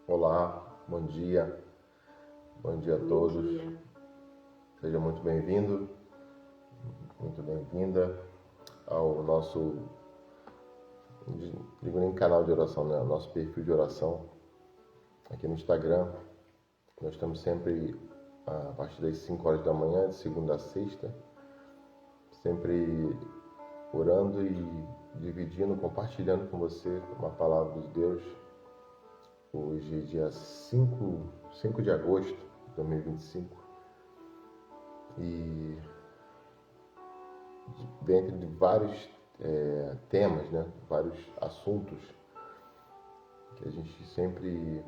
Olá, bom dia a Bom todos. dia. Seja muito bem-vindo, muito bem-vinda ao nosso, digo nem canal de oração, né? Nosso perfil de oração aqui no Instagram. Nós estamos sempre a partir das 5 horas da manhã, de segunda a sexta, sempre orando e dividindo, compartilhando com você uma palavra de Deus. Hoje é dia 5 de agosto de 2025 e dentro de vários temas, né, vários assuntos que a gente sempre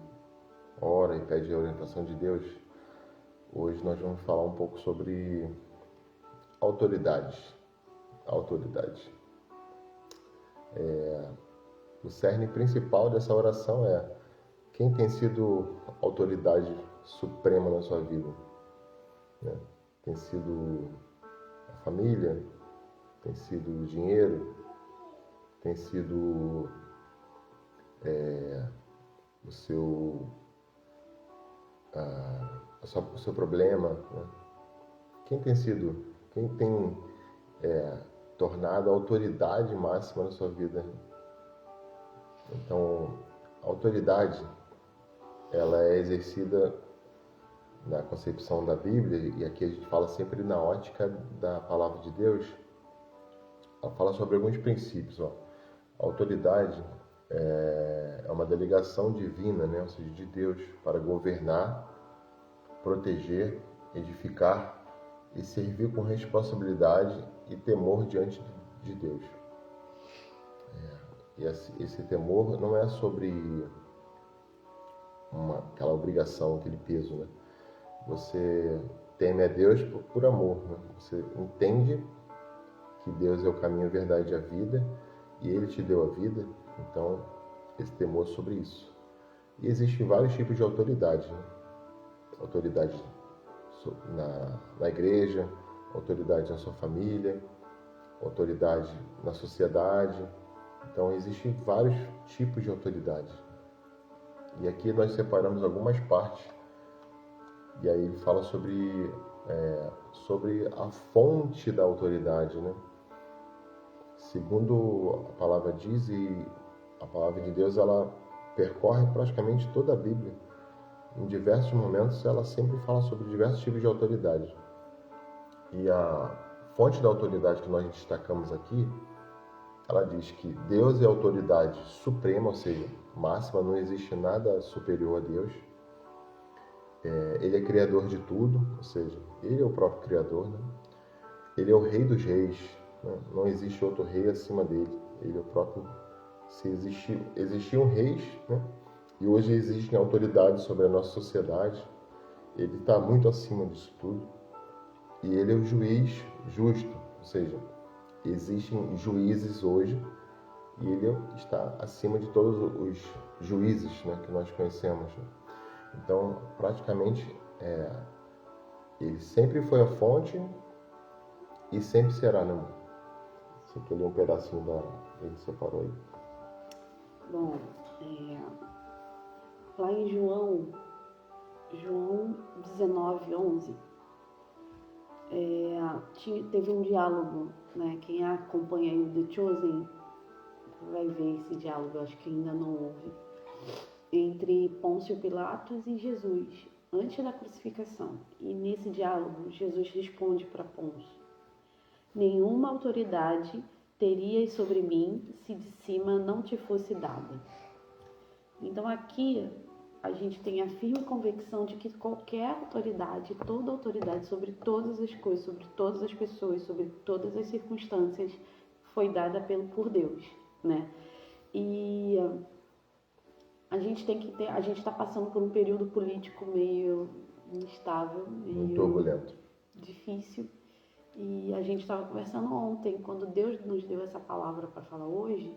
ora e pede a orientação de Deus, hoje nós vamos falar um pouco sobre autoridades. O cerne principal dessa oração é: quem tem sido autoridade suprema na sua vida? Né? Tem sido a família? Tem sido o dinheiro? Tem sido o seu problema? Né? Quem tem tornado a autoridade máxima na sua vida? Então, a autoridade, ela é exercida na concepção da Bíblia, e aqui a gente fala sempre na ótica da palavra de Deus. Ela fala sobre alguns princípios. A autoridade é uma delegação divina, né? Ou seja, de Deus, para governar, proteger, edificar e servir com responsabilidade e temor diante de Deus. E esse temor não é sobre aquela obrigação, aquele peso, né? Você teme a Deus por amor, né? Você entende que Deus é o caminho, a verdade e a vida, e Ele te deu a vida, então esse temor sobre isso. E existem vários tipos de autoridade, né? Autoridade na igreja, autoridade na sua família, autoridade na sociedade. Então existem vários tipos de autoridade. E aqui nós separamos algumas partes, e aí ele fala sobre a fonte da autoridade, né? Segundo a palavra diz, e a palavra de Deus, ela percorre praticamente toda a Bíblia. Em diversos momentos ela sempre fala sobre diversos tipos de autoridade. E a fonte da autoridade que nós destacamos aqui, ela diz que Deus é a autoridade suprema, ou seja, máxima, não existe nada superior a Deus. Ele é criador de tudo, ou seja, Ele é o próprio criador, né? Ele é o rei dos reis, né? Não existe outro rei acima dele. Ele é o próprio. Se existiam reis, né? E hoje existem autoridades sobre a nossa sociedade, ele está muito acima disso tudo. E ele é o juiz justo, ou seja, existem juízes hoje e ele está acima de todos os juízes, né, que nós conhecemos. Então, praticamente, ele sempre foi a fonte e sempre será, né? Você quer ler um pedacinho ele separou aí? Bom, lá em João 19:11, teve um diálogo, né? Quem acompanha aí o The Chosen vai ver esse diálogo, eu acho que ainda não houve, entre Pôncio Pilatos e Jesus, antes da crucificação. E nesse diálogo, Jesus responde para Pôncio: nenhuma autoridade terias sobre mim se de cima não te fosse dada. Então aqui a gente tem a firme convicção de que qualquer autoridade, toda autoridade sobre todas as coisas, sobre todas as pessoas, sobre todas as circunstâncias, foi dada por Deus, né? E a gente está passando por um período político meio instável, meio turbulento, difícil. E a gente estava conversando ontem, quando Deus nos deu essa palavra para falar hoje,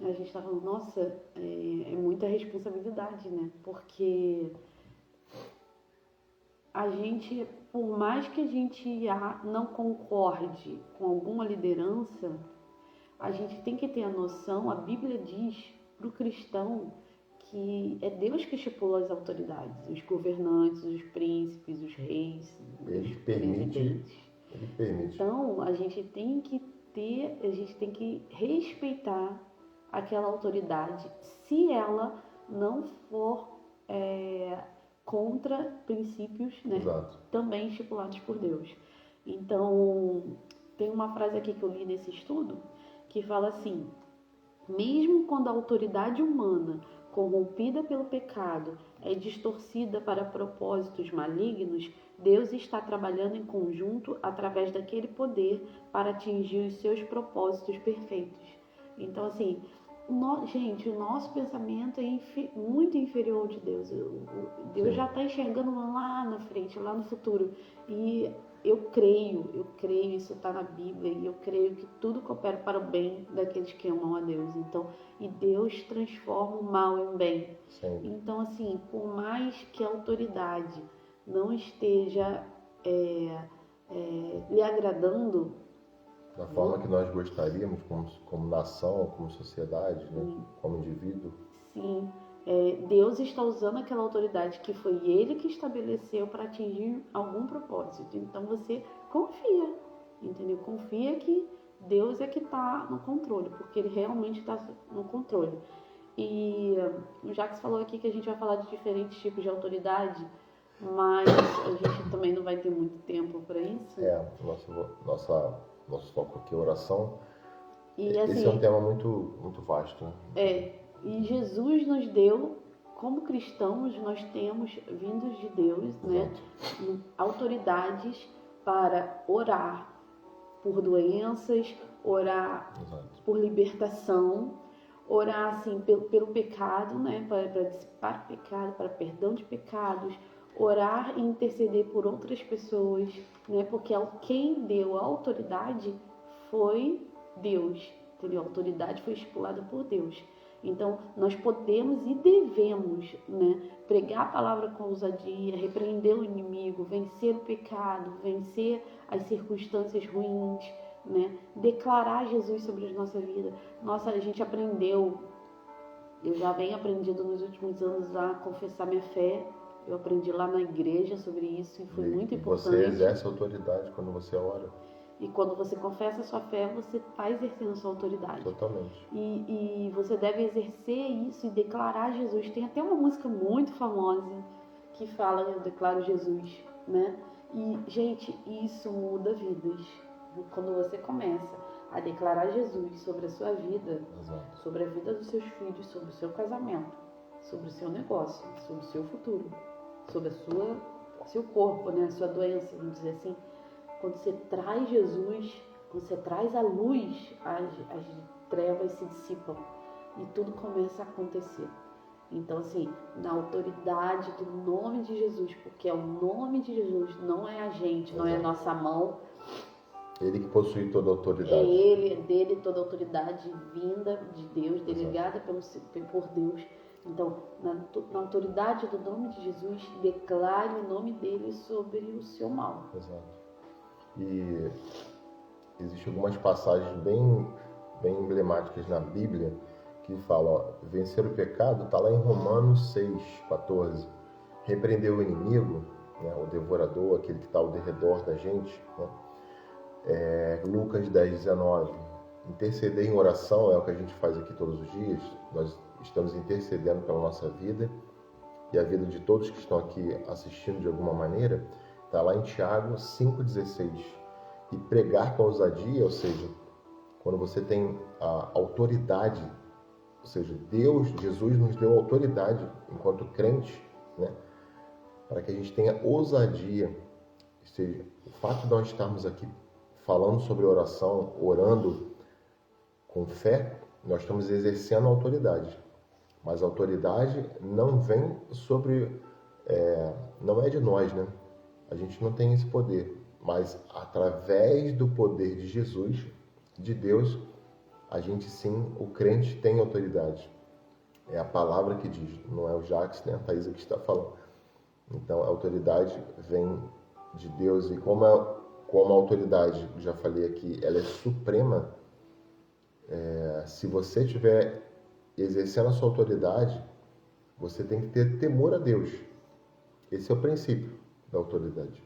a gente estava falando, nossa, é muita responsabilidade, né? Porque a gente, por mais que a gente não concorde com alguma liderança, a gente tem que ter a noção, a Bíblia diz para o cristão que é Deus que estipula as autoridades, os governantes, os príncipes, os reis, Ele os permite. presidentes. Ele permite. Então, a gente tem que respeitar aquela autoridade se ela não for contra princípios, né, Exato. também estipulados por Deus. Então, tem uma frase aqui que eu li nesse estudo que fala assim: mesmo quando a autoridade humana, corrompida pelo pecado, é distorcida para propósitos malignos, Deus está trabalhando em conjunto através daquele poder para atingir os seus propósitos perfeitos. Então, assim, gente, o nosso pensamento é muito inferior ao de Deus. Deus Sim. já está enxergando lá na frente, lá no futuro. E eu creio, isso está na Bíblia, e eu creio que tudo coopera para o bem daqueles que amam a Deus. Então, e Deus transforma o mal em bem. Sim. Então, assim, por mais que a autoridade não esteja lhe agradando, Da forma que nós gostaríamos, como nação, como sociedade, né? Como indivíduo. sim, Deus está usando aquela autoridade que foi Ele que estabeleceu para atingir algum propósito. Então você confia, entendeu? Confia que Deus é que está no controle, porque Ele realmente está no controle. E o Jacques falou aqui que a gente vai falar de diferentes tipos de autoridade, mas a gente também não vai ter muito tempo para isso. Nosso foco aqui é oração. E, Esse assim, é um tema muito, muito vasto, né? E Jesus nos deu, como cristãos, nós temos, vindos de Deus, né, autoridades para orar por doenças, orar por libertação, orar assim pelo pecado, né, para dissipar o pecado, para perdão de pecados, orar e interceder por outras pessoas, né, porque quem deu a autoridade foi Deus, entendeu? A autoridade foi estipulada por Deus. Então, nós podemos e devemos, né, pregar a palavra com ousadia, repreender o inimigo, vencer o pecado, vencer as circunstâncias ruins, né, declarar Jesus sobre a nossa vida. Nossa, a gente aprendeu, eu já venho aprendendo nos últimos anos a confessar minha fé. Eu aprendi lá na igreja sobre isso e foi muito importante. Você exerce autoridade quando você ora. E quando você confessa a sua fé, você está exercendo a sua autoridade. Totalmente. E você deve exercer isso e declarar Jesus. Tem até uma música muito famosa que fala, eu declaro Jesus, né? E, gente, isso muda vidas. Quando você começa a declarar Jesus sobre a sua vida, Exato. sobre a vida dos seus filhos, sobre o seu casamento, sobre o seu negócio, sobre o seu futuro, sobre seu corpo, né? A sua doença, vamos dizer assim. Quando você traz Jesus, quando você traz a luz, as trevas se dissipam e tudo começa a acontecer. Então, assim, na autoridade do nome de Jesus, porque é o nome de Jesus, não é a gente, não é a nossa mão. Ele que possui toda a autoridade. É dele toda a autoridade vinda de Deus, delegada por Deus. Então, na autoridade do nome de Jesus, declare o nome dele sobre o seu mal. Exato. E existem algumas passagens bem emblemáticas na Bíblia que falam, ó, vencer o pecado, está lá em Romanos 6,14. Repreender o inimigo, né, o devorador, aquele que está ao derredor da gente, né? Lucas 10,19. Interceder em oração é o que a gente faz aqui todos os dias. Nós estamos intercedendo pela nossa vida e a vida de todos que estão aqui assistindo de alguma maneira. Está lá em Tiago 5,16. E pregar com ousadia, ou seja, quando você tem a autoridade, ou seja, Jesus nos deu autoridade enquanto crente, né, para que a gente tenha ousadia. Ou seja, o fato de nós estarmos aqui falando sobre oração, orando com fé, nós estamos exercendo a autoridade. Mas a autoridade não vem não é de nós, né? A gente não tem esse poder, mas através do poder de Jesus, de Deus, a gente sim, o crente tem autoridade. É a palavra que diz, não é o Jacques, né? A Thaisa que está falando. Então a autoridade vem de Deus e como a autoridade, já falei aqui, ela é suprema, se você estiver exercendo a sua autoridade, Você tem que ter temor a Deus. Esse é o princípio da autoridade.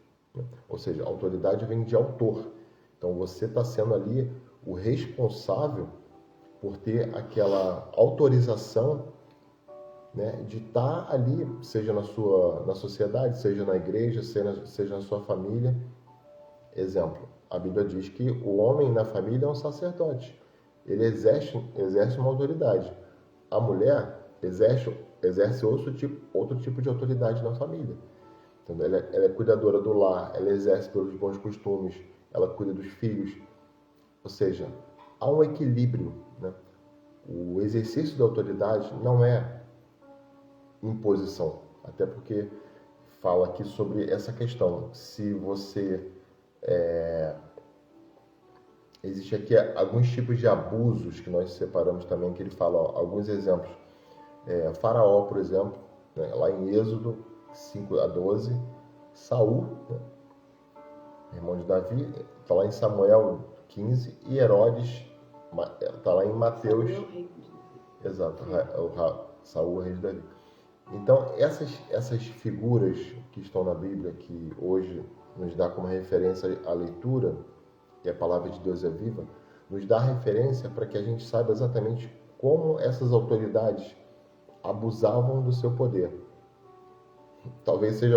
Ou seja, a autoridade vem de autor. Então você está sendo ali o responsável por ter aquela autorização, né, de estar ali, seja na sociedade, seja na igreja, seja na sua família. Exemplo, a Bíblia diz que o homem na família é um sacerdote. Ele exerce uma autoridade. A mulher exerce outro tipo de autoridade na família. Então, ela é cuidadora do lar, ela exerce pelos bons costumes, ela cuida dos filhos. Ou seja, há um equilíbrio, né? O exercício da autoridade não é imposição, até porque fala aqui sobre essa questão. Se você existe aqui alguns tipos de abusos que nós separamos também, que ele fala, ó, alguns exemplos. Faraó, por exemplo, né, lá em Êxodo 5:12, Saul, né, irmão de Davi, está lá em Samuel 15, e Herodes está lá em Mateus. Exato, Saul, rei de Davi. Então, essas figuras que estão na Bíblia, que hoje nos dá como referência a leitura, e a palavra de Deus é viva, nos dá referência para que a gente saiba exatamente como essas autoridades abusavam do seu poder. Talvez seja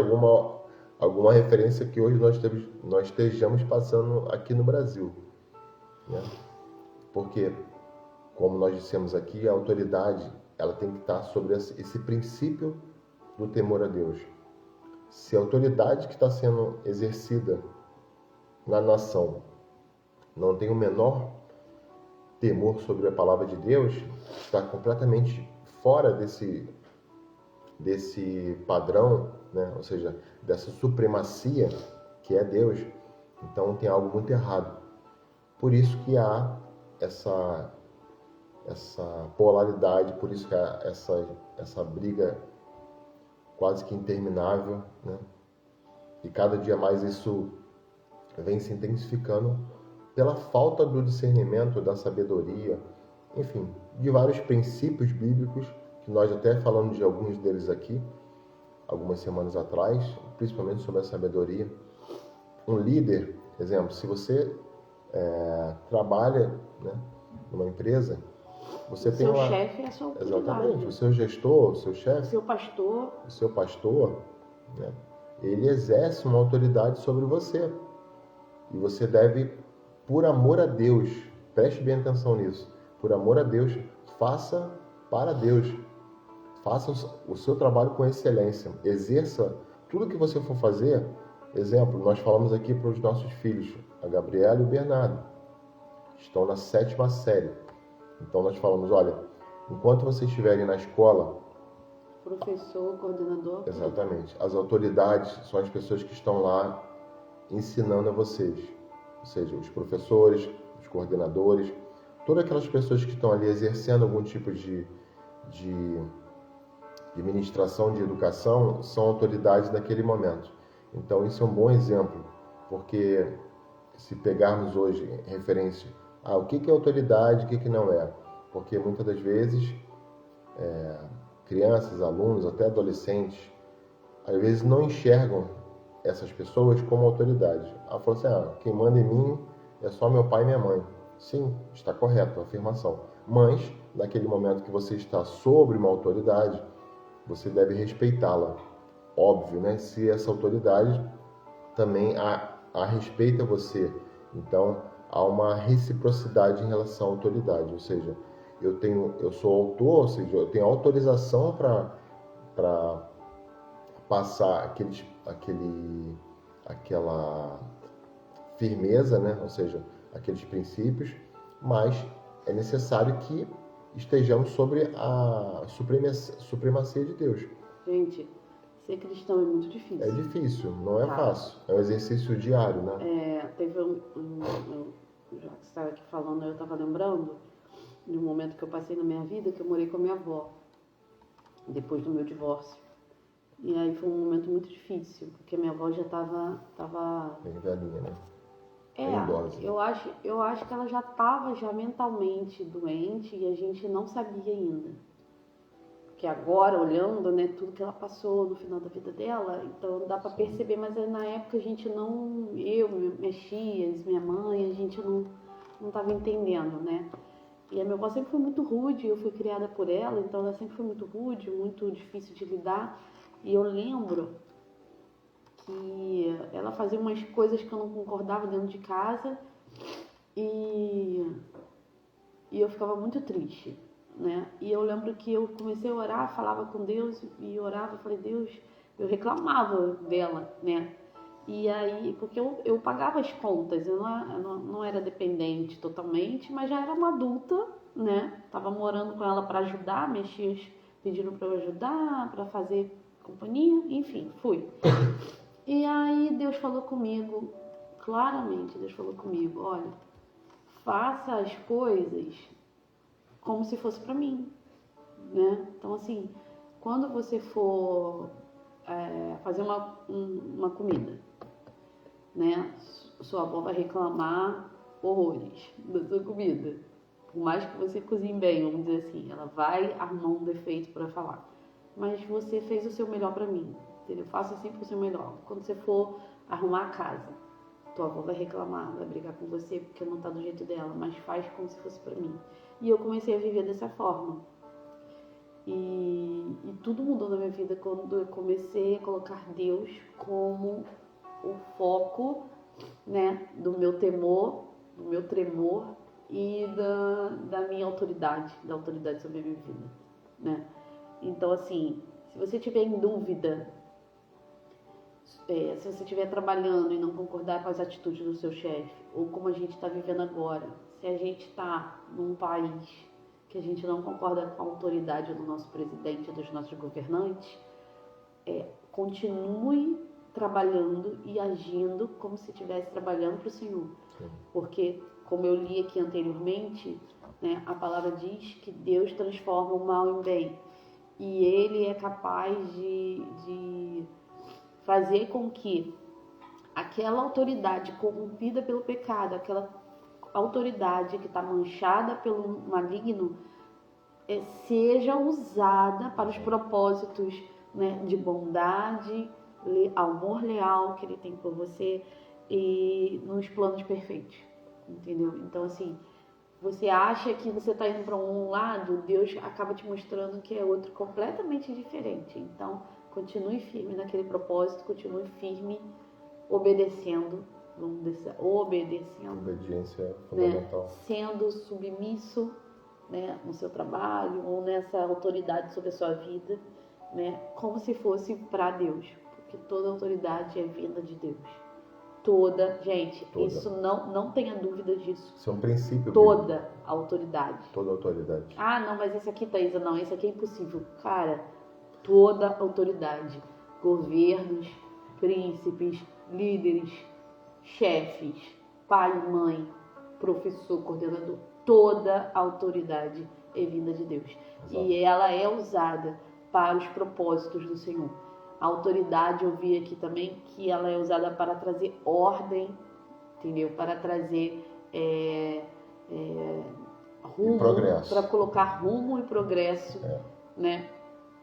alguma referência que hoje nós estejamos passando aqui no Brasil, né? Porque, como nós dissemos aqui, a autoridade ela tem que estar sobre esse princípio do temor a Deus. Se a autoridade que está sendo exercida na nação não tem o menor temor sobre a palavra de Deus, está completamente fora desse padrão, né? Ou seja, dessa supremacia que é Deus, então tem algo muito errado. Por isso que há essa polaridade, por isso que há essa briga quase que interminável, né? E cada dia mais isso vem se intensificando pela falta do discernimento, da sabedoria, enfim, de vários princípios bíblicos, que nós até falamos de alguns deles aqui, algumas semanas atrás, principalmente sobre a sabedoria. Um líder, exemplo, se você trabalha, né, numa empresa, você tem seu chefe é a sua autoridade. Exatamente, o seu gestor, o seu chefe, o seu pastor, né, ele exerce uma autoridade sobre você. E você deve, por amor a Deus, preste bem atenção nisso, por amor a Deus, faça para Deus. Faça o seu trabalho com excelência. Exerça tudo que você for fazer. Exemplo, nós falamos aqui para os nossos filhos, a Gabriela e o Bernardo. Estão na 7ª série. Então nós falamos, olha, enquanto vocês estiverem na escola... Professor, coordenador... Exatamente. As autoridades são as pessoas que estão lá ensinando a vocês. Ou seja, os professores, os coordenadores, todas aquelas pessoas que estão ali exercendo algum tipo de ministração, de educação, são autoridades naquele momento. Então isso é um bom exemplo, porque se pegarmos hoje referência o que é autoridade, o que não é, porque muitas das vezes crianças, alunos, até adolescentes, às vezes não enxergam essas pessoas como autoridade. Ela falou assim, quem manda em mim é só meu pai e minha mãe. Sim, está correto a afirmação. Mas, naquele momento que você está sobre uma autoridade, você deve respeitá-la. Óbvio, né? Se essa autoridade também a respeita você. Então, há uma reciprocidade em relação à autoridade. Ou seja, eu sou autor, ou seja, eu tenho autorização para passar aquela firmeza, né? Ou seja, aqueles princípios, mas é necessário que estejamos sobre a supremacia de Deus. Gente, ser cristão é muito difícil. É difícil, não é fácil. É um exercício diário, né? Teve já que você estava aqui falando, eu estava lembrando de um momento que eu passei na minha vida, que eu morei com a minha avó, depois do meu divórcio. E aí foi um momento muito difícil, porque a minha avó já estava bem velhinha, né? Eu acho que ela já estava mentalmente doente e a gente não sabia ainda. porque agora, olhando, né, tudo que ela passou no final da vida dela, então dá para perceber, mas na época a gente não, eu, minhas tias, minha mãe, a gente não estava entendendo, né? E a minha avó sempre foi muito rude, eu fui criada por ela, então ela sempre foi muito rude, muito difícil de lidar. E eu lembro que ela fazia umas coisas que eu não concordava dentro de casa e eu ficava muito triste, né? E eu lembro que eu comecei a orar, falava com Deus e orava, falei, Deus, eu reclamava dela, né? E aí, porque eu pagava as contas, eu não era dependente totalmente, mas já era uma adulta, né? Tava morando com ela para ajudar, minhas tias pediram para eu ajudar, para fazer companhia, enfim, fui. E aí Deus falou comigo, claramente Deus falou comigo, olha, faça as coisas como se fosse para mim, né? Então assim, quando você for fazer uma comida, né? Sua avó vai reclamar horrores da sua comida. Por mais que você cozinhe bem, vamos dizer assim, ela vai arrumar um defeito para falar. Mas você fez o seu melhor para mim, entendeu? Faça sempre o seu melhor. Quando você for arrumar a casa, tua avó vai reclamar, vai brigar com você porque não tá do jeito dela, mas faz como se fosse para mim. E eu comecei a viver dessa forma. E tudo mudou na minha vida quando eu comecei a colocar Deus como o foco, né, do meu temor, do meu tremor e da minha autoridade, da autoridade sobre a minha vida, né? Então, assim, se você tiver em dúvida, se você estiver trabalhando e não concordar com as atitudes do seu chefe, ou como a gente está vivendo agora, se a gente está num país que a gente não concorda com a autoridade do nosso presidente, dos nossos governantes, continue trabalhando e agindo como se estivesse trabalhando para o Senhor. Sim. Porque, como eu li aqui anteriormente, né, a palavra diz que Deus transforma o mal em bem. E Ele é capaz de fazer com que aquela autoridade corrompida pelo pecado, aquela autoridade que está manchada pelo maligno, seja usada para os propósitos, né, de bondade, amor leal que Ele tem por você e nos planos perfeitos, entendeu? Então, assim, você acha que você está indo para um lado, Deus acaba te mostrando que é outro completamente diferente. Então, continue firme naquele propósito, continue firme, obedecendo, obedecendo. Obediência é fundamental. Né? Sendo submisso, né, no seu trabalho ou nessa autoridade sobre a sua vida, né, como se fosse para Deus, porque toda autoridade é vinda de Deus. Gente, toda. Isso não tenha dúvida disso. Isso é um princípio. Toda a autoridade. Toda a autoridade. Ah, não, mas esse aqui, Thaisa, não, esse aqui é impossível. Cara, toda a autoridade. Governos, príncipes, líderes, chefes, pai, mãe, professor, coordenador, toda a autoridade é vinda de Deus. Exato. E ela é usada para os propósitos do Senhor. A autoridade, eu vi aqui também, que ela é usada para trazer ordem, entendeu? Para trazer rumo, para colocar rumo e progresso, né?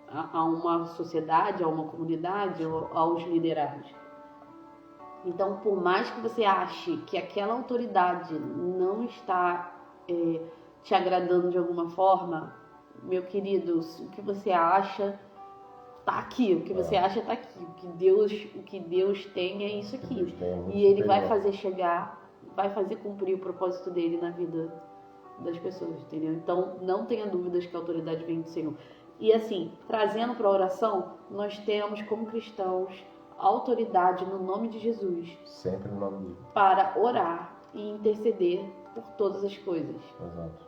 A uma sociedade, a uma comunidade, aos liderados. Então, por mais que você ache que aquela autoridade não está te agradando de alguma forma, meu querido, o que você acha tá aqui, o que você acha tá aqui, o que Deus tem é isso aqui. E Ele vai fazer vai fazer cumprir o propósito dele na vida das pessoas, entendeu? Então, não tenha dúvidas que a autoridade vem do Senhor. E assim, trazendo para a oração, nós temos como cristãos autoridade no nome de Jesus. Sempre no nome dele. Para orar e interceder por todas as coisas. Exato.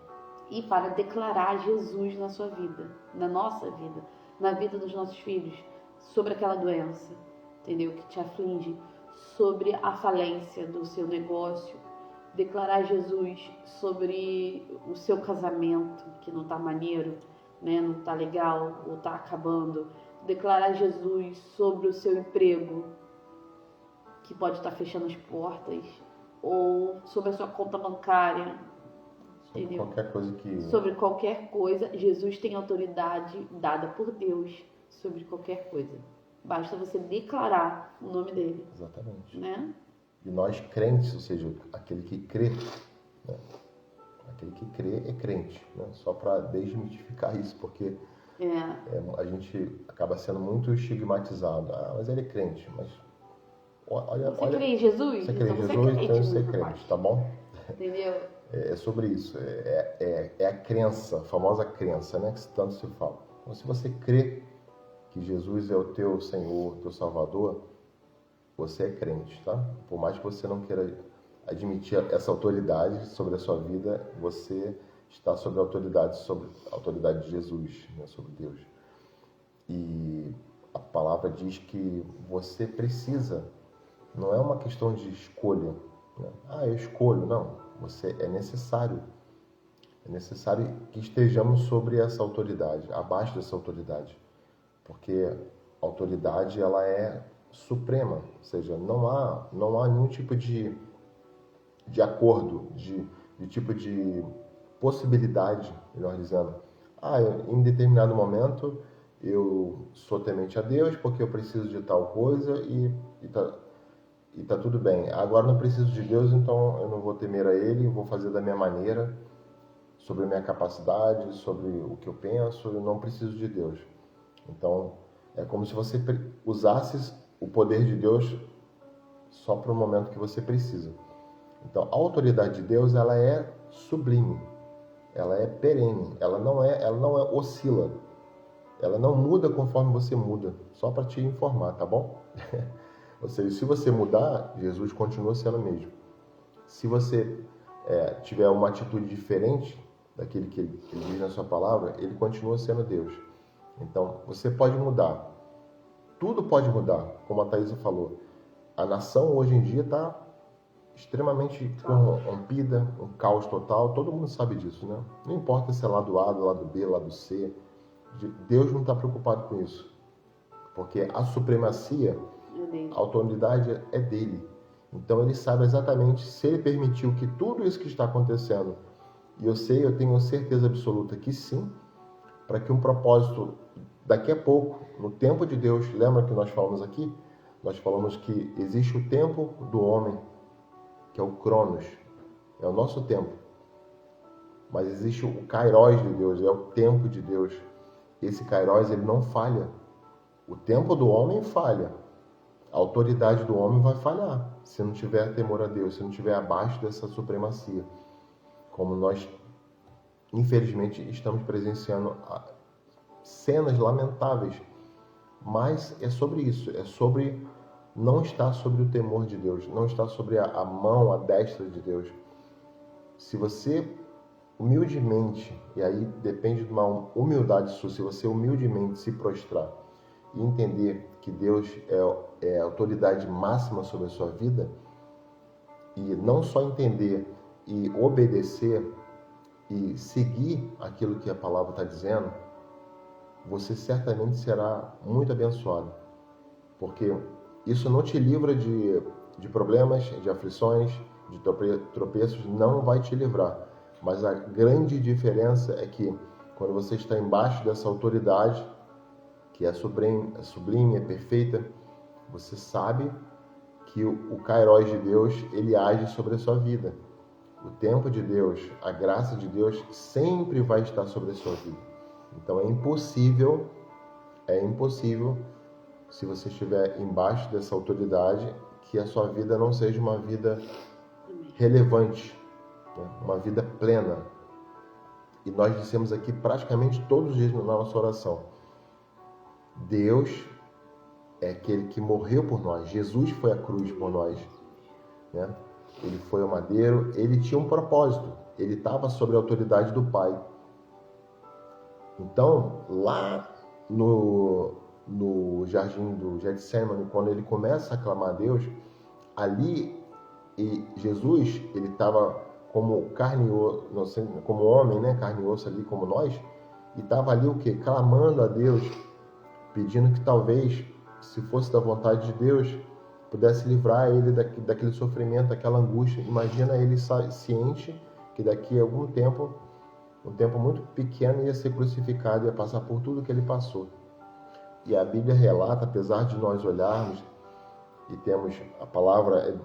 E para declarar Jesus na sua vida, na nossa vida, na vida dos nossos filhos, sobre aquela doença, entendeu? Que te aflige, sobre a falência do seu negócio. Declarar Jesus sobre o seu casamento, que não está maneiro, né? Não está legal ou está acabando. Declarar Jesus sobre o seu emprego, que pode estar fechando as portas, ou sobre a sua conta bancária, Sobre Entendeu? qualquer coisa que... Sobre qualquer coisa, Jesus tem autoridade dada por Deus sobre qualquer coisa. Basta você declarar o nome dele, Exatamente. né? E nós crentes, ou seja, aquele que crê, né? Aquele que crê é crente, né? Só para desmitificar isso, porque a gente acaba sendo muito estigmatizado. Ah, mas ele é crente, mas Você crê em Jesus? Você crê em Então você é Jesus, crente, então você é rapaz. crente, tá bom? Entendeu? É sobre isso, é a crença, a famosa crença, né, que tanto se fala. Então, se você crê que Jesus é o teu Senhor, teu Salvador, você é crente, tá? Por mais que você não queira admitir essa autoridade sobre a sua vida, você está sob a autoridade de Jesus, né, sobre Deus. E a palavra diz que você precisa, não é uma questão de escolha, né? Ah, eu escolho, não. É necessário que estejamos sobre essa autoridade, abaixo dessa autoridade, porque a autoridade ela é suprema, ou seja, não há nenhum tipo de acordo, de tipo de possibilidade, melhor dizendo. Em determinado momento eu sou temente a Deus porque eu preciso de tal coisa e tá tudo bem. Agora não preciso de Deus, então eu não vou temer a Ele, vou fazer da minha maneira, sobre a minha capacidade, sobre o que eu penso, eu não preciso de Deus. Então, é como se você usasse o poder de Deus só para o momento que você precisa. Então, a autoridade de Deus, ela é sublime, ela é perene, ela não oscila, ela não muda conforme você muda, só para te informar, tá bom? Ou seja, se você mudar, Jesus continua sendo o mesmo. Se você tiver uma atitude diferente daquele que ele diz na sua palavra, ele continua sendo Deus. Então, você pode mudar. Tudo pode mudar, como a Thaisa falou. A nação hoje em dia está extremamente corrompida, um caos total. Todo mundo sabe disso, né? Não importa se é lado A, lado B, lado C. Deus não está preocupado com isso. Porque a supremacia, a autoridade é dele. Então ele sabe exatamente se ele permitiu que tudo isso que está acontecendo, e eu tenho certeza absoluta que sim, para que um propósito daqui a pouco, no tempo de Deus, lembra que nós falamos aqui? Nós falamos que existe o tempo do homem, que é o Cronos, é o nosso tempo. Mas existe o Kairos de Deus, é o tempo de Deus. Esse Kairos, ele não falha. O tempo do homem falha. A autoridade do homem vai falhar se não tiver temor a Deus, se não tiver abaixo dessa supremacia. Como nós, infelizmente, estamos presenciando cenas lamentáveis. Mas é sobre isso, é sobre não estar sobre o temor de Deus, não estar sobre a mão, a destra de Deus. Se você humildemente, e aí depende de uma humildade sua, se você humildemente se prostrar e entender que Deus é a autoridade máxima sobre a sua vida, e não só entender e obedecer e seguir aquilo que a palavra está dizendo, você certamente será muito abençoado, porque isso não te livra de problemas, de aflições, de tropeços, não vai te livrar. Mas a grande diferença é que quando você está embaixo dessa autoridade, que é sublime, é perfeita, você sabe que o Kairos de Deus, ele age sobre a sua vida. O tempo de Deus, a graça de Deus sempre vai estar sobre a sua vida. Então é impossível, se você estiver embaixo dessa autoridade, que a sua vida não seja uma vida relevante, né? Uma vida plena. E nós dissemos aqui praticamente todos os dias na nossa oração: Deus é aquele que morreu por nós. Jesus foi à cruz por nós, né? Ele foi ao madeiro, ele tinha um propósito, ele estava sob a autoridade do Pai. Então, lá no jardim do Getsemane, quando ele começa a clamar a Deus, ali Jesus, ele estava como carne e osso, como homem, né? Carne e osso ali como nós, e estava ali o quê? Clamando a Deus, pedindo que talvez, se fosse da vontade de Deus, pudesse livrar ele daquele sofrimento, daquela angústia. Imagina ele ciente que que daqui a algum tempo, um tempo muito pequeno, ia ser crucificado, ia passar por tudo que ele passou. E a Bíblia relata, apesar de nós olharmos e temos a palavra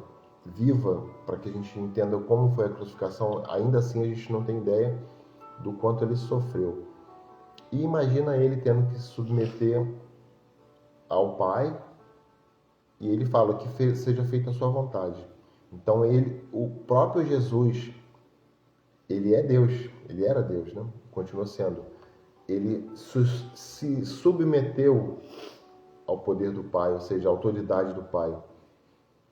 viva para que a gente entenda como foi a crucificação, ainda assim a gente não tem ideia do quanto ele sofreu. E imagina ele tendo que se submeter ao Pai, e ele fala que seja feita a sua vontade. Então o próprio Jesus, ele é Deus, ele era Deus, né? Continua sendo. Ele se submeteu ao poder do Pai, ou seja, à autoridade do Pai.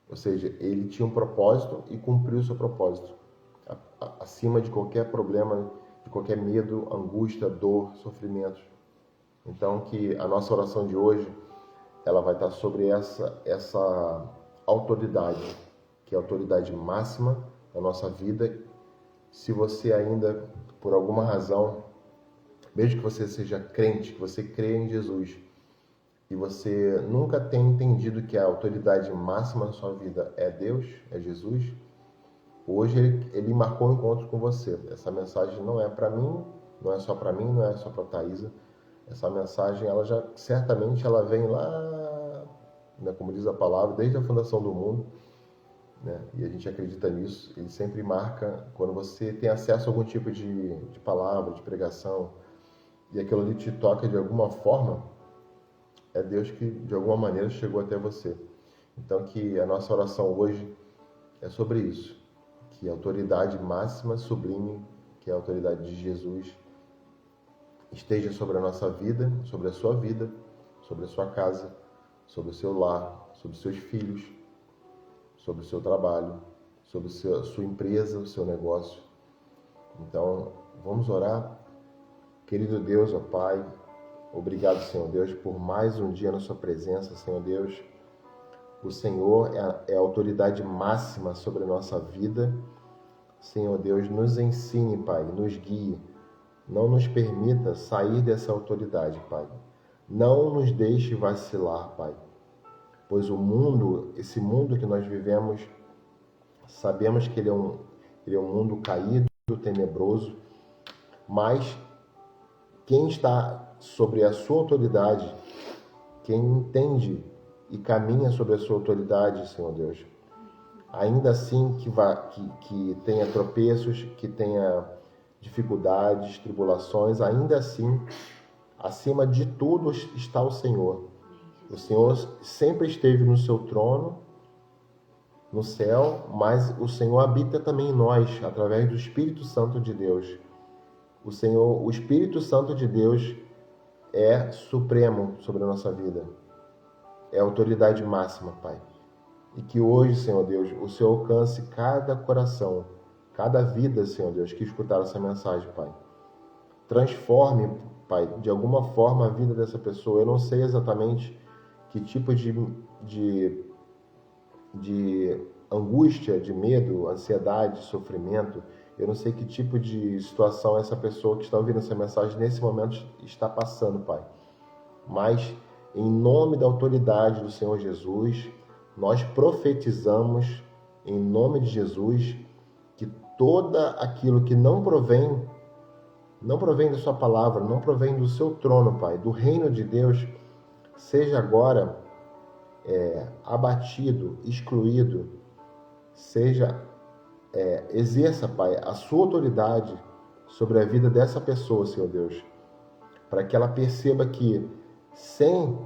Ou seja, ele tinha um propósito e cumpriu o seu propósito, acima de qualquer problema, de qualquer medo, angústia, dor, sofrimento. Então, que a nossa oração de hoje, ela vai estar sobre essa autoridade, que é a autoridade máxima da nossa vida. Se você ainda, por alguma razão, mesmo que você seja crente, que você crê em Jesus, e você nunca tem entendido que a autoridade máxima na sua vida é Deus, é Jesus, hoje ele marcou um encontro com você. Essa mensagem não é para mim, não é só para mim, não é só para Thaisa. Essa mensagem, ela já certamente ela vem lá, né, como diz a palavra, desde a fundação do mundo, né? E a gente acredita nisso. Ele sempre marca quando você tem acesso a algum tipo de palavra, de pregação, e aquilo ali te toca de alguma forma. É Deus que, de alguma maneira, chegou até você. Então, que a nossa oração hoje é sobre isso. Que a autoridade máxima, sublime, que é a autoridade de Jesus, esteja sobre a nossa vida, sobre a sua vida, sobre a sua casa, sobre o seu lar, sobre os seus filhos, sobre o seu trabalho, sobre a sua empresa, o seu negócio. Então, vamos orar. Querido Deus, ó Pai, obrigado, Senhor Deus, por mais um dia na sua presença, Senhor Deus. O Senhor é a autoridade máxima sobre a nossa vida. Senhor Deus, nos ensine, Pai, nos guie. Não nos permita sair dessa autoridade, Pai. Não nos deixe vacilar, Pai. Pois o mundo, esse mundo que nós vivemos, sabemos que ele é um mundo caído, tenebroso, mas quem está sobre a sua autoridade, quem entende e caminha sobre a sua autoridade, Senhor Deus, ainda assim que tenha tropeços, que tenha dificuldades, tribulações, ainda assim, acima de tudo está o Senhor. O Senhor sempre esteve no seu trono, no céu, mas o Senhor habita também em nós, através do Espírito Santo de Deus. O Espírito Santo de Deus é supremo sobre a nossa vida. É a autoridade máxima, Pai. E que hoje, Senhor Deus, o Senhor alcance cada coração, cada vida, Senhor Deus, que escutar essa mensagem, Pai. Transforme, Pai, de alguma forma a vida dessa pessoa. Eu não sei exatamente que tipo de angústia, de medo, ansiedade, sofrimento. Eu não sei que tipo de situação essa pessoa que está ouvindo essa mensagem nesse momento está passando, Pai. Mas, em nome da autoridade do Senhor Jesus, nós profetizamos, em nome de Jesus, que todo aquilo que não provém da sua palavra, não provém do seu trono, Pai, do reino de Deus, seja agora abatido, excluído, exerça, Pai, a sua autoridade sobre a vida dessa pessoa, Senhor Deus, para que ela perceba que sem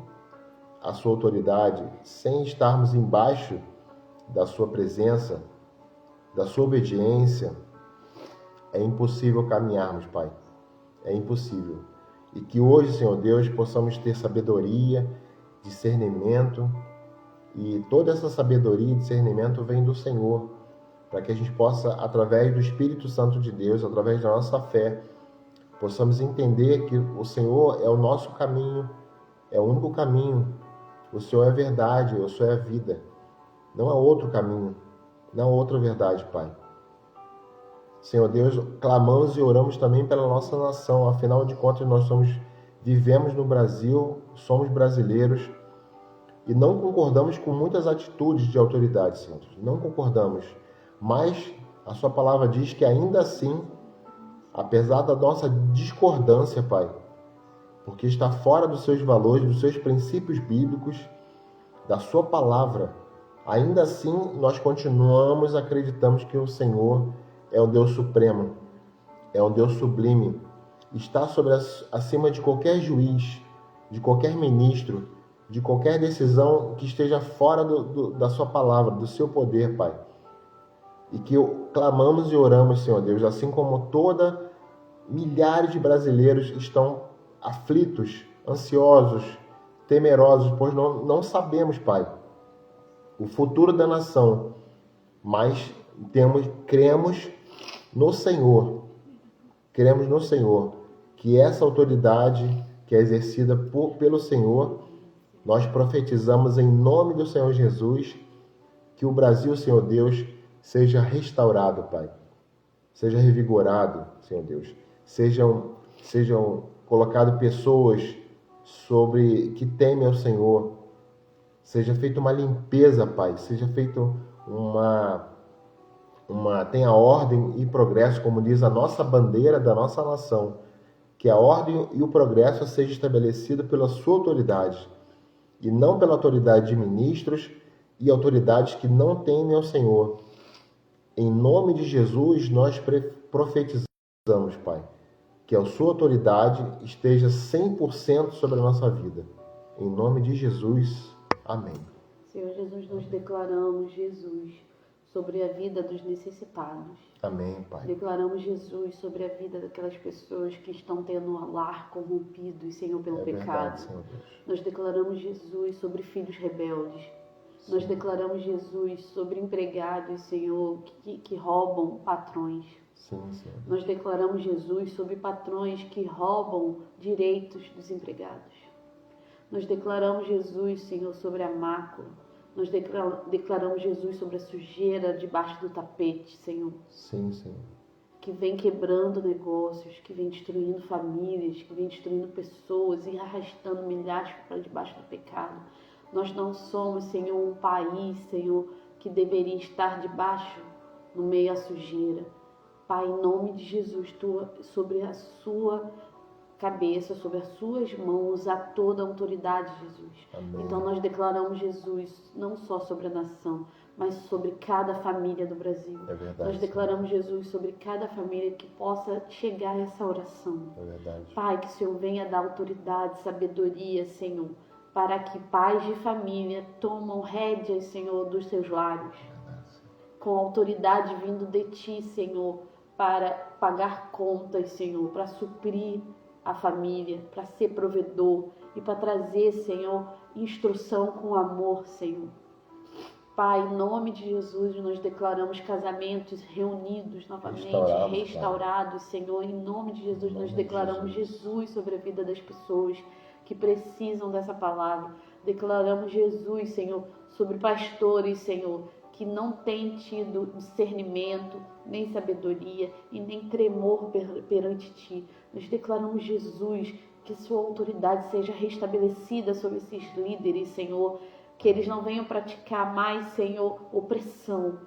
a sua autoridade, sem estarmos embaixo da sua presença, da sua obediência, é impossível caminharmos, Pai. É impossível. E que hoje, Senhor Deus, possamos ter sabedoria, discernimento, e toda essa sabedoria e discernimento vem do Senhor, para que a gente possa, através do Espírito Santo de Deus, através da nossa fé, possamos entender que o Senhor é o nosso caminho, é o único caminho. O Senhor é a verdade, o Senhor é a vida. Não há outro caminho, não há outra verdade, Pai. Senhor Deus, clamamos e oramos também pela nossa nação. Afinal de contas, vivemos no Brasil, somos brasileiros e não concordamos com muitas atitudes de autoridade, Senhor. Não concordamos. Mas a sua palavra diz que ainda assim, apesar da nossa discordância, Pai, porque está fora dos seus valores, dos seus princípios bíblicos, da sua palavra, ainda assim nós continuamos, acreditamos que o Senhor é um Deus supremo, é um Deus sublime, está acima de qualquer juiz, de qualquer ministro, de qualquer decisão que esteja fora da sua palavra, do seu poder, Pai. E que clamamos e oramos, Senhor Deus, assim como milhares de brasileiros estão aflitos, ansiosos, temerosos, pois não sabemos, Pai, o futuro da nação, mas cremos no Senhor, que essa autoridade que é exercida pelo Senhor, nós profetizamos em nome do Senhor Jesus, que o Brasil, Senhor Deus, seja restaurado, Pai, seja revigorado, Senhor Deus, sejam colocadas pessoas que temem ao Senhor, seja feita uma limpeza, Pai, seja feita tenha ordem e progresso, como diz a nossa bandeira da nossa nação, que a ordem e o progresso seja estabelecido pela sua autoridade, e não pela autoridade de ministros e autoridades que não temem ao Senhor. Em nome de Jesus, nós profetizamos, Pai, que a sua autoridade esteja 100% sobre a nossa vida. Em nome de Jesus, amém. Senhor Jesus, nós declaramos Jesus sobre a vida dos necessitados. Amém, Pai. Declaramos Jesus sobre a vida daquelas pessoas que estão tendo um lar corrompido, Senhor, pelo pecado. Verdade, Senhor Deus. Nós declaramos Jesus sobre filhos rebeldes. Sim. Nós declaramos Jesus sobre empregados, Senhor, que roubam patrões. Sim, Senhor. Nós declaramos Jesus sobre patrões que roubam direitos dos empregados. Nós declaramos Jesus, Senhor, sobre a mácula. Nós declaramos Jesus sobre a sujeira debaixo do tapete, Senhor. Sim, Senhor. Que vem quebrando negócios, que vem destruindo famílias, que vem destruindo pessoas e arrastando milhares para debaixo do pecado. Nós não somos, Senhor, um país, Senhor, que deveria estar debaixo, no meio da sujeira. Pai, em nome de Jesus, sobre a sua cabeça, sobre as suas mãos, há toda a autoridade, Jesus. Amém. Então nós declaramos Jesus não só sobre a nação, mas sobre cada família do Brasil. É verdade. Nós declaramos Jesus sobre cada família que possa chegar a essa oração. É verdade. Pai, que o Senhor venha dar autoridade, sabedoria, Senhor, para que pais de família tomam rédeas, Senhor, dos seus lares. Com autoridade vindo de Ti, Senhor, para pagar contas, Senhor, para suprir a família, para ser provedor e para trazer, Senhor, instrução com amor, Senhor. Pai, em nome de Jesus, nós declaramos casamentos reunidos novamente, restaurados, Senhor. Em nome de Jesus, nós declaramos Jesus sobre a vida das pessoas que precisam dessa palavra. Declaramos Jesus, Senhor, sobre pastores, Senhor, que não têm tido discernimento, nem sabedoria e nem tremor perante Ti. Nós declaramos, Jesus, que Sua autoridade seja restabelecida sobre esses líderes, Senhor, que eles não venham praticar mais, Senhor, opressão,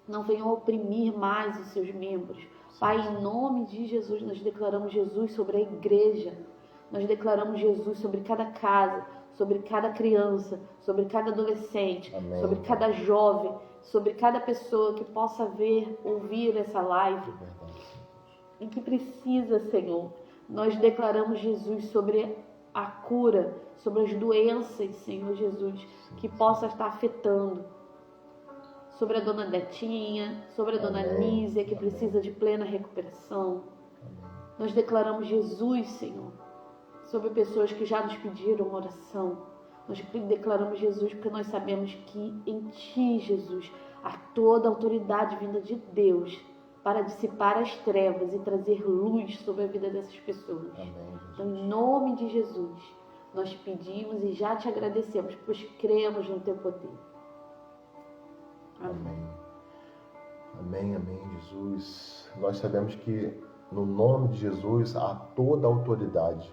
não venham oprimir mais os seus membros. Pai, em nome de Jesus, nós declaramos Jesus sobre a igreja, nós declaramos Jesus sobre cada casa, sobre cada criança, sobre cada adolescente, amém, sobre cada jovem, sobre cada pessoa que possa ouvir essa live e que precisa, Senhor. Nós declaramos Jesus sobre a cura, sobre as doenças, Senhor Jesus, que possa estar afetando, sobre a dona Detinha, sobre a dona Nízia, que precisa de plena recuperação. Nós declaramos Jesus, Senhor, sobre pessoas que já nos pediram uma oração. Nós declaramos Jesus porque nós sabemos que em Ti, Jesus, há toda a autoridade vinda de Deus para dissipar as trevas e trazer luz sobre a vida dessas pessoas. Amém, então, em nome de Jesus, nós pedimos e já Te agradecemos, pois cremos no Teu poder. Amém. Amém, amém, Jesus. Nós sabemos que no nome de Jesus há toda a autoridade.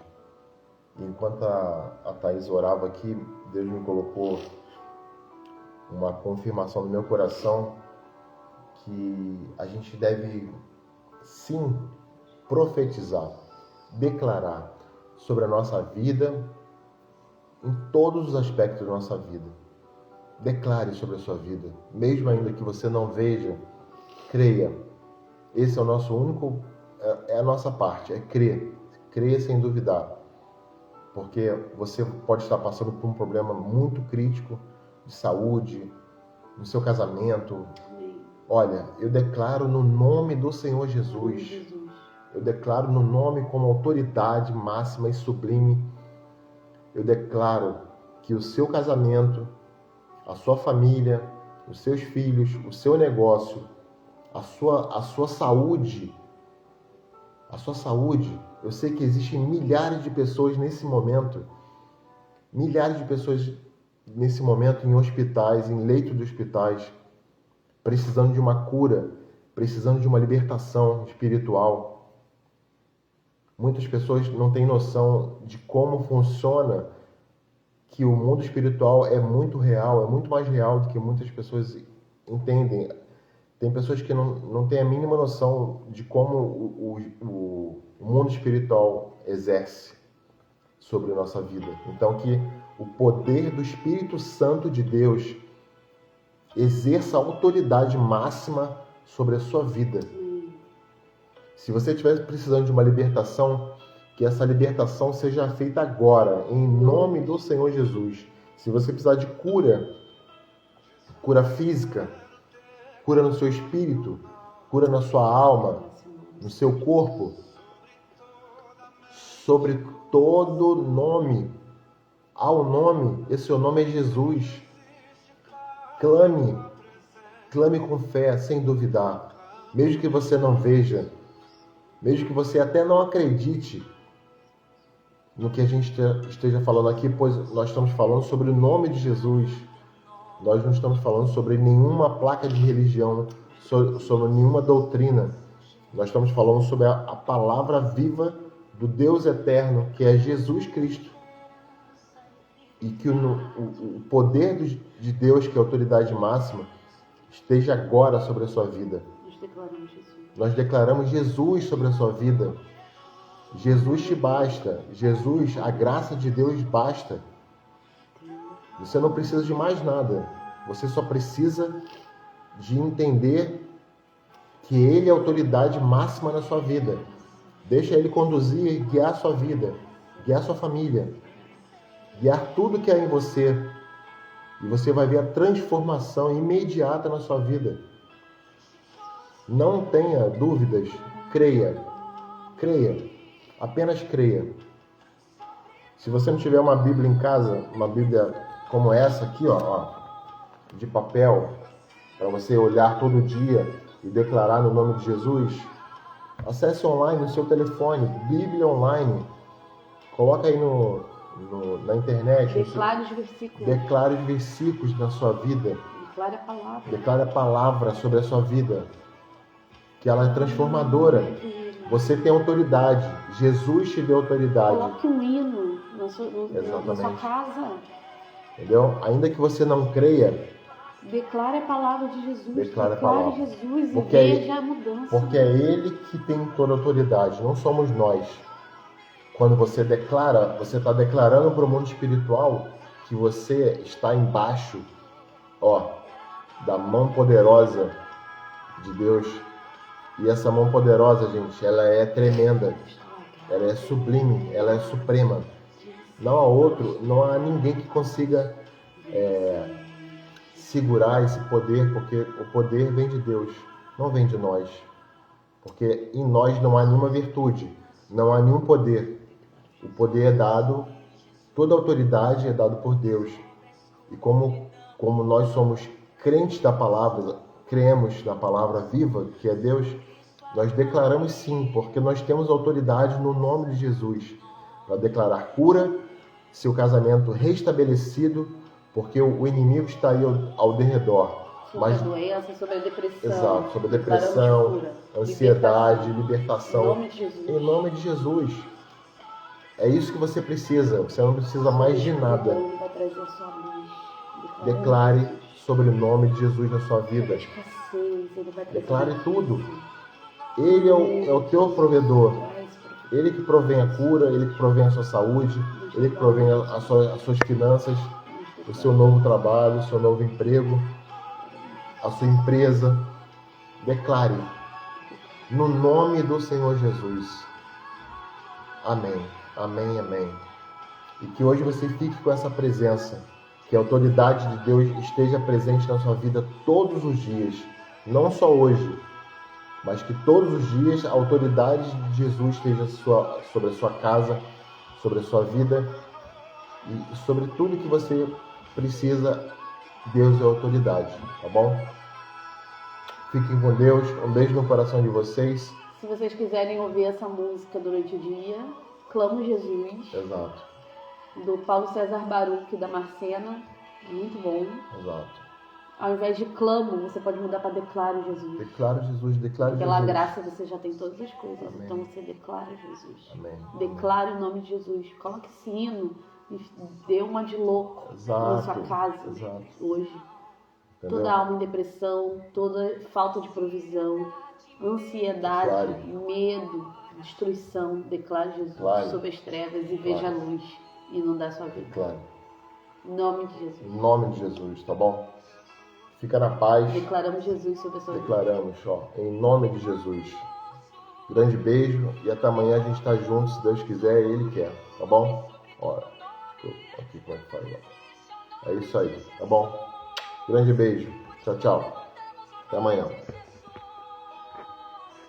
Enquanto a Thaís orava aqui, Deus me colocou uma confirmação no meu coração que a gente deve, sim, profetizar, declarar sobre a nossa vida, em todos os aspectos da nossa vida. Declare sobre a sua vida, mesmo ainda que você não veja, creia. Esse é o nosso único, é a nossa parte, é crer. Creia sem duvidar. Porque você pode estar passando por um problema muito crítico de saúde, no seu casamento. Olha, eu declaro no nome do Senhor Jesus. Eu declaro no nome como autoridade máxima e sublime. Eu declaro que o seu casamento, a sua família, os seus filhos, o seu negócio, a sua saúde, eu sei que existem milhares de pessoas nesse momento em hospitais, em leitos de hospitais, precisando de uma cura, precisando de uma libertação espiritual. Muitas pessoas não têm noção de como funciona, que o mundo espiritual é muito real, é muito mais real do que muitas pessoas entendem. Tem pessoas que não têm a mínima noção de como o mundo espiritual exerce sobre a nossa vida. Então, que o poder do Espírito Santo de Deus exerça a autoridade máxima sobre a sua vida. Se você estiver precisando de uma libertação, que essa libertação seja feita agora, em nome do Senhor Jesus. Se você precisar de cura física, cura no seu espírito, cura na sua alma, no seu corpo, sobre todo nome, ao nome, esse seu nome é Jesus. Clame com fé, sem duvidar, mesmo que você não veja, mesmo que você até não acredite no que a gente esteja falando aqui, pois nós estamos falando sobre o nome de Jesus. Nós não estamos falando sobre nenhuma placa de religião, sobre nenhuma doutrina. Nós estamos falando sobre a palavra viva do Deus eterno, que é Jesus Cristo. E que o poder de Deus, que é a autoridade máxima, esteja agora sobre a sua vida. Nós declaramos Jesus sobre a sua vida. Jesus te basta. Jesus, a graça de Deus basta. Você não precisa de mais nada. Você só precisa de entender que Ele é a autoridade máxima na sua vida. Deixa Ele conduzir e guiar a sua vida, guiar a sua família, guiar tudo que há em você. E você vai ver a transformação imediata na sua vida. Não tenha dúvidas. Creia. Apenas creia. Se você não tiver uma Bíblia em casa, uma Bíblia como essa aqui, de papel, para você olhar todo dia e declarar no nome de Jesus, acesse online no seu telefone, Bíblia online. Coloca aí na internet. Declare os versículos. Declare os versículos na sua vida. Declare a palavra. Declare a palavra sobre a sua vida. Que ela é transformadora. Você tem autoridade. Jesus te deu autoridade. Coloque um hino na sua casa. Entendeu? Ainda que você não creia, declare a palavra de Jesus. Declare a palavra. Jesus porque e veja a mudança. Porque é Ele que tem toda a autoridade, não somos nós. Quando você declara, você está declarando para o mundo espiritual que você está embaixo, da mão poderosa de Deus. E essa mão poderosa, gente, ela é tremenda, ela é sublime, ela é suprema. Não há ninguém que consiga segurar esse poder, porque o poder vem de Deus, não vem de nós. Porque em nós não há nenhuma virtude, não há nenhum poder. O poder é dado, toda a autoridade é dada por Deus. E como nós somos crentes da palavra, cremos na palavra viva, que é Deus, nós declaramos sim, porque nós temos autoridade no nome de Jesus, para declarar cura, seu casamento restabelecido, porque o inimigo está aí ao derredor. Sobre a doença, sobre a depressão. Exato, sobre a depressão, ansiedade, libertação. Em nome de Jesus. Em nome de Jesus. É isso que você precisa, você não precisa mais de nada. Vai trazer a sua luz. Declare sobre o nome de Jesus na sua vida. Escassez, ele vai trazer Declare tudo. benefício. Ele é o teu provedor. Ele que provém a cura, Ele que provém a sua saúde, Ele que provém as suas finanças, o seu novo trabalho, o seu novo emprego, a sua empresa. Declare, no nome do Senhor Jesus. Amém, amém, amém. E que hoje você fique com essa presença, que a autoridade de Deus esteja presente na sua vida todos os dias, não só hoje, mas que todos os dias a autoridade de Jesus esteja sobre a sua casa, sobre a sua vida e sobre tudo que você precisa. Deus é autoridade, tá bom? Fiquem com Deus, um beijo no coração de vocês. Se vocês quiserem ouvir essa música durante o dia, Clamo Jesus, Exato, do Paulo César Baruch, da Marcena, muito bom. exato. Ao invés de clamo, você pode mudar para declaro Jesus. Declaro Jesus, declaro Pela Jesus. graça você já tem todas as coisas, Amém. então você declara Jesus. Amém. Declare o nome de Jesus. Coloque esse hino e dê uma de louco Exato, na sua casa exato. hoje. Entendeu? Toda alma em depressão, toda falta de provisão, ansiedade, Declare. medo, destruição. Declare Jesus Declare. sobre as trevas e veja a luz e inundar sua vida. Declare. Em nome de Jesus. Em nome de Jesus, tá bom? Fica na paz. Declaramos Jesus sobre a sua vida. Declaramos, ó, em nome de Jesus. Grande beijo e até amanhã a gente tá junto, se Deus quiser e Ele quer, tá bom? Ó, aqui como é que faz, ó. É isso aí, tá bom? Grande beijo. Tchau, tchau. Até amanhã.